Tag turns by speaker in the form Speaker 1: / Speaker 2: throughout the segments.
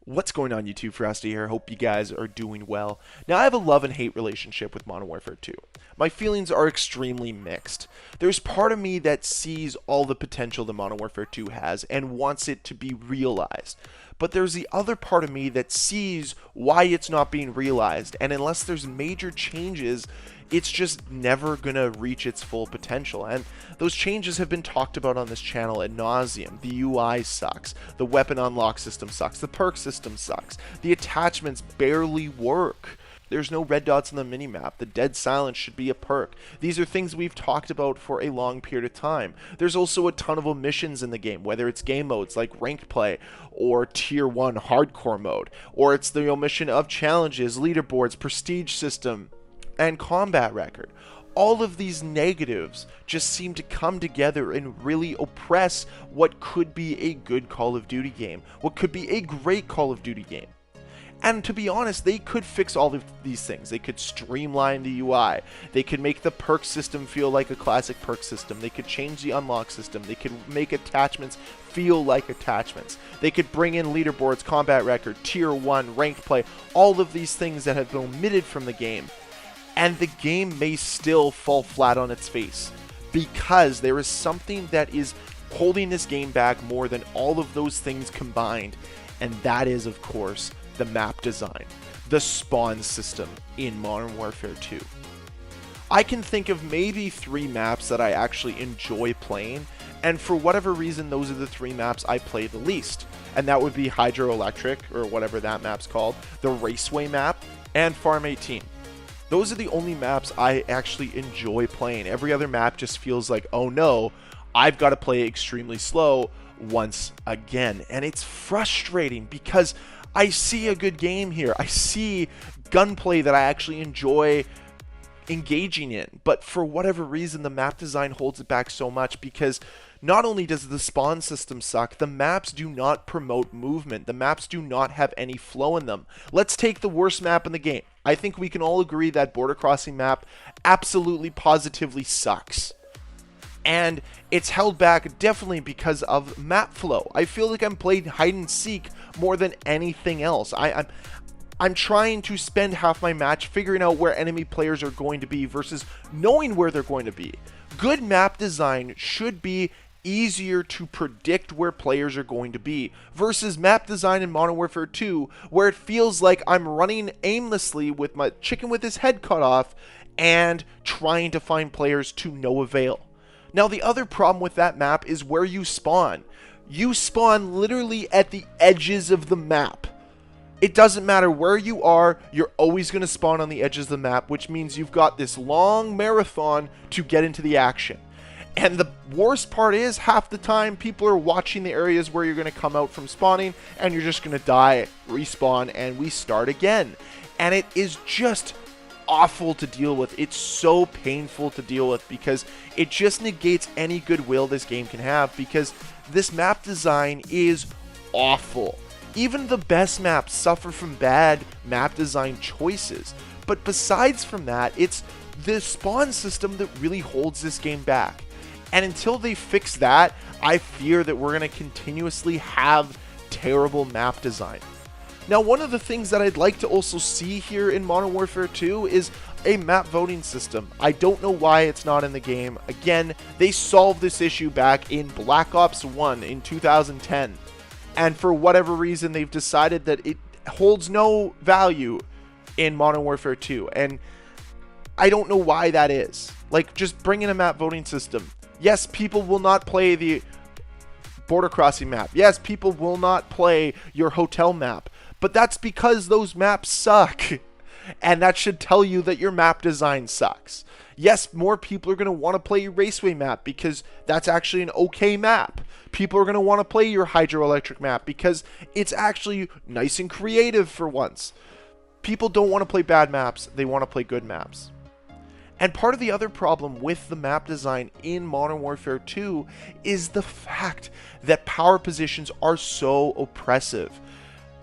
Speaker 1: What's going on, YouTube? Ferocity here. Hope you guys are doing well. Now, I have a love and hate relationship with Modern Warfare 2. My feelings are extremely mixed. There's part of me that sees all the potential that Modern Warfare 2 has and wants it to be realized. But there's the other part of me that sees why it's not being realized, and unless there's major changes, it's just never gonna reach its full potential. And those changes have been talked about on this channel ad nauseum. The UI sucks, the weapon unlock system sucks, the perk system sucks, the attachments barely work. There's no red dots on the minimap. The dead silence should be a perk. These are things we've talked about for a long period of time. There's also a ton of omissions in the game, whether it's game modes like ranked play or tier 1 hardcore mode, or it's the omission of challenges, leaderboards, prestige system, and combat record. All of these negatives just seem to come together and really oppress what could be a good Call of Duty game, what could be a great Call of Duty game. And to be honest, they could fix all of these things. They could streamline the UI. They could make the perk system feel like a classic perk system. They could change the unlock system. They could make attachments feel like attachments. They could bring in leaderboards, combat record, tier 1, ranked play, all of these things that have been omitted from the game. And the game may still fall flat on its face because there is something that is holding this game back more than all of those things combined. And that is, of course, the map design, the spawn system in Modern Warfare 2. I can think of maybe 3 maps that I actually enjoy playing, and for whatever reason, those are the 3 maps I play the least. And that would be Hydroelectric, or whatever that map's called, the Raceway map, and Farm 18. Those are the only maps I actually enjoy playing. Every other map just feels like, oh no, I've got to play extremely slow once again. And it's frustrating because I see a good game here. I see gunplay that I actually enjoy engaging in. But for whatever reason, the map design holds it back so much because not only does the spawn system suck, the maps do not promote movement. The maps do not have any flow in them. Let's take the worst map in the game. I think we can all agree that border crossing map absolutely positively sucks. And it's held back definitely because of map flow. I feel like I'm playing hide and seek more than anything else. I'm trying to spend half my match figuring out where enemy players are going to be versus knowing where they're going to be. Good map design should be easier to predict where players are going to be versus map design in Modern Warfare 2 where it feels like I'm running aimlessly with my chicken with his head cut off and trying to find players to no avail. Now, the other problem with that map is where you spawn. You spawn literally at the edges of the map. It doesn't matter where you are, you're always going to spawn on the edges of the map, which means you've got this long marathon to get into the action. And the worst part is, half the time, people are watching the areas where you're going to come out from spawning, and you're just going to die, respawn, and we start again. And it is just awful to deal with. It's so painful to deal with because it just negates any goodwill this game can have because this map design is awful. Even the best maps suffer from bad map design choices. But besides from that, it's the spawn system that really holds this game back. And until they fix that, I fear that we're going to continuously have terrible map design. Now, one of the things that I'd like to also see here in Modern Warfare 2 is a map voting system. I don't know why it's not in the game. Again, they solved this issue back in Black Ops 1 in 2010. And for whatever reason, they've decided that it holds no value in Modern Warfare 2. And I don't know why that is. Like, just bring in a map voting system. Yes, people will not play the border crossing map. Yes, people will not play your hotel map. But that's because those maps suck. And that should tell you that your map design sucks. Yes, more people are going to want to play your Raceway map because that's actually an okay map. People are going to want to play your Hydroelectric map because it's actually nice and creative for once. People don't want to play bad maps. They want to play good maps. And part of the other problem with the map design in Modern Warfare 2 is the fact that power positions are so oppressive.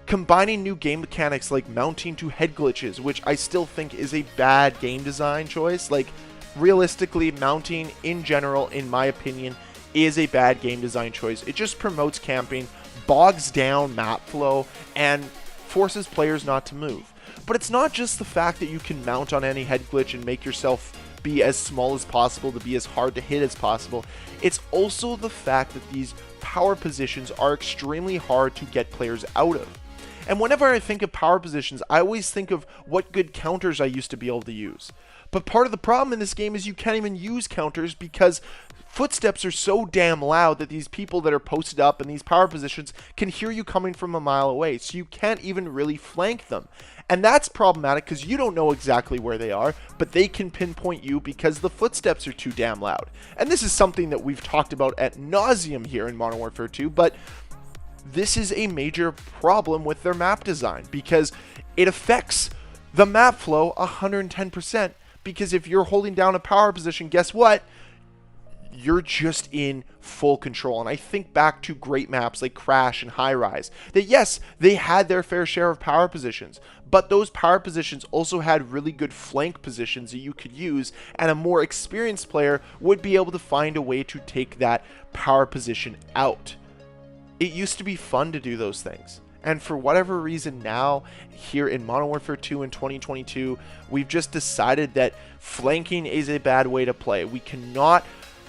Speaker 1: Combining new game mechanics like mounting to head glitches, which I still think is a bad game design choice. Like, realistically, mounting in general, in my opinion, is a bad game design choice. It just promotes camping bogs down map flow and forces players not to move. But it's not just the fact that you can mount on any head glitch and make yourself be as small as possible to be as hard to hit as possible. It's also the fact that these power positions are extremely hard to get players out of. And whenever I think of power positions, I always think of what good counters I used to be able to use. But part of the problem in this game is you can't even use counters because footsteps are so damn loud that these people that are posted up in these power positions can hear you coming from a mile away. So you can't even really flank them. And that's problematic because you don't know exactly where they are, but they can pinpoint you because the footsteps are too damn loud. And this is something that we've talked about at nauseum here in Modern Warfare 2, but this is a major problem with their map design because it affects the map flow 110%. Because if you're holding down a power position, guess what? You're just in full control. And I think back to great maps like Crash and High Rise, that yes, they had their fair share of power positions, but those power positions also had really good flank positions that you could use, and a more experienced player would be able to find a way to take that power position out. It used to be fun to do those things. And for whatever reason now, here in Modern Warfare 2 in 2022, we've just decided that flanking is a bad way to play. We cannot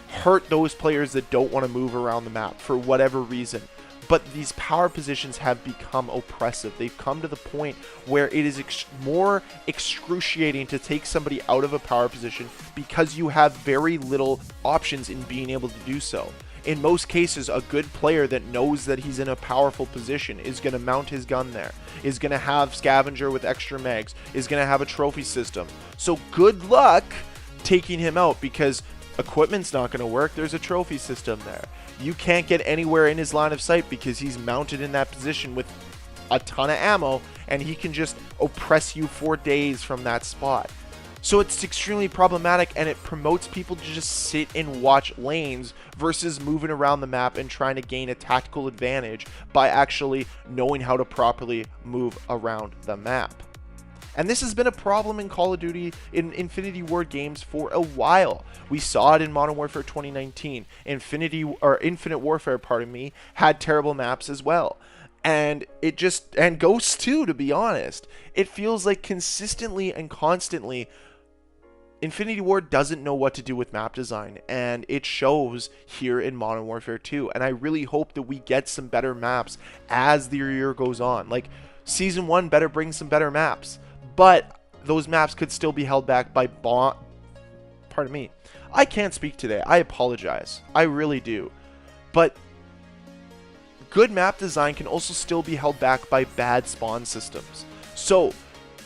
Speaker 1: hurt those players that don't want to move around the map for whatever reason. But these power positions have become oppressive. They've come to the point where it is more excruciating to take somebody out of a power position because you have very little options in being able to do so. In most cases, a good player that knows that he's in a powerful position is going to mount his gun there, is going to have scavenger with extra mags, is going to have a trophy system. So good luck taking him out because equipment's not going to work. There's a trophy system there. You can't get anywhere in his line of sight because he's mounted in that position with a ton of ammo, and he can just oppress you for days from that spot. So it's extremely problematic, and it promotes people to just sit and watch lanes versus moving around the map and trying to gain a tactical advantage by actually knowing how to properly move around the map. And this has been a problem in Call of Duty in Infinity Ward games for a while. We saw it in Modern Warfare 2019. Infinite Warfare, had terrible maps as well. And Ghosts too, to be honest. It feels like consistently and constantly Infinity Ward doesn't know what to do with map design, and it shows here in Modern Warfare 2. And I really hope that we get some better maps as the year goes on. Like, Season 1 better bring some better maps, but those maps could still be held back by Pardon me. I can't speak today. I apologize. I really do. But good map design can also still be held back by bad spawn systems. So,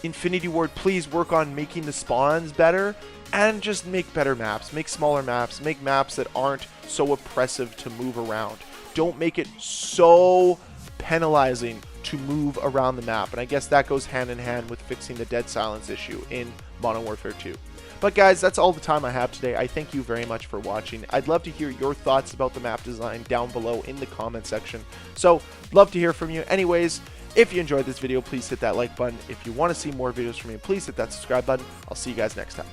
Speaker 1: Infinity Ward, please work on making the spawns better and just make better maps. Make smaller maps. Make maps that aren't so oppressive to move around. Don't make it so penalizing to move around the map. And I guess that goes hand in hand with fixing the dead silence issue in Modern Warfare 2. But guys, that's all the time I have today. I thank you very much for watching. I'd love to hear your thoughts about the map design down below in the comment section. So, love to hear from you. Anyways, if you enjoyed this video, please hit that like button. If you want to see more videos from me, please hit that subscribe button. I'll see you guys next time.